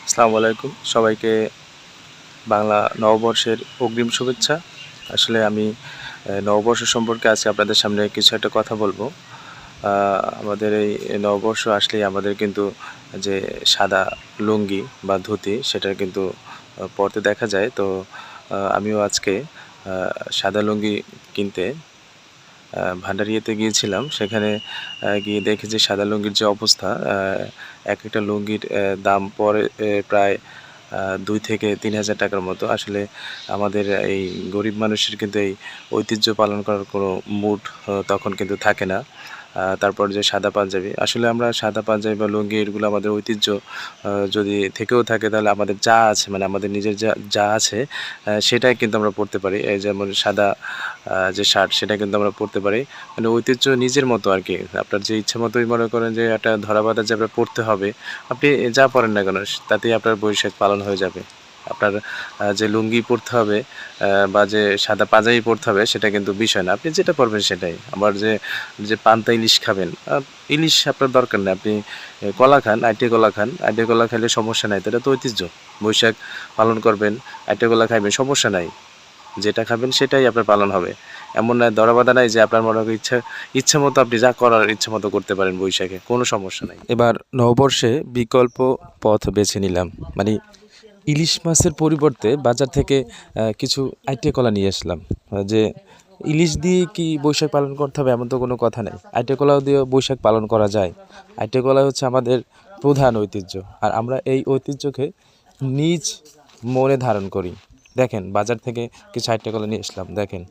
আসসালামু আলাইকুম সবাইকে বাংলা নববর্ষের অগ্রিম শুভেচ্ছা। আসলে আমি নববর্ষ সম্পর্কে আজকে আপনাদের সামনে কিছু একটা কথা বলবো। আমাদের এই নববর্ষ আসলেই আমাদের কিন্তু যে সাদা লুঙ্গি বা ধুতি সেটা কিন্তু পরতে দেখা যায়। তো আমিও আজকে সাদা লুঙ্গি কিনতে ভান্ডারিয়াতে গিয়েছিলাম। সেখানে গিয়ে দেখি যে সাদা লুঙ্গির যে অবস্থা, একটা লুঙ্গির দাম পড়ে প্রায় ২ থেকে ৩,০০০ টাকার মতো। আসলে আমাদের এই গরিব মানুষের কিন্তু এই ঐতিহ্য পালন করার কোনো মুড তখন কিন্তু থাকে না। তারপর যে সাদা পাঞ্জাবি, আসলে আমরা সাদা পাঞ্জাবি বা লুঙ্গি এগুলো আমাদের ঐতিহ্য যদি থেকেও থাকে তাহলে আমাদের যা আছে মানে আমাদের নিজের যা আছে সেটাই কিন্তু আমরা পড়তে পারি। এই যেমন সাদা যে শার্ট সেটা কিন্তু আমরা পড়তে পারি। মানে ঐতিহ্য নিজের মতো আরকি। আপনার যে ইচ্ছা মতোই মনে করেন যে একটা ধরাবাঁধা যে আপনার পড়তে হবে, আপনি যা পড়েন না কেন তাতেই আপনার বৈশাখ পালন হয়ে যাবে। আপনার যে লুঙ্গি পরতে হবে বা যে সাদা পাঞ্জাবি পরতে হবে সেটা কিন্তু বিষয় না। আপনি যেটা পরবেন সেটাই। আবার যে পান্তা ইলিশ খাবেন, ইলিশ আপনার দরকার নেই। আপনি কলা খান, আইটে কলা খান। আইটে কলা খাইলে সমস্যা নাই। তো এটা তো ঐতিহ্য। বৈশাখ পালন করবেন, আইটে কলা খাইবেন, সমস্যা নাই। যেটা খাবেন সেটাই আপনার পালন হবে। এমন না ধরা-বাঁধা নাই যে আপনার মনে করেন ইচ্ছা মতো আপনি যা করার ইচ্ছা মতো করতে পারেন বৈশাখে। কোনো সমস্যা নাই। এবার নববর্ষে বিকল্প পথ বেছে নিলাম। মানে ইলিশ মাছের পরিবর্তে বাজার থেকে কিছু আইটে কলা নিয়ে আসলাম। যে ইলিশ দিয়ে কি বৈশাখ পালন করতে হবে এমন তো কোনো কথা নেই। আইটে কলাও দিয়েও বৈশাখ পালন করা যায়। আইটে কলা হচ্ছে আমাদের প্রধান ঐতিহ্য। আর আমরা এই ঐতিহ্যকে নিজ মনে ধারণ করি। দেখেন বাজার থেকে কিছু আইটে কলা নিয়ে আসলাম। দেখেন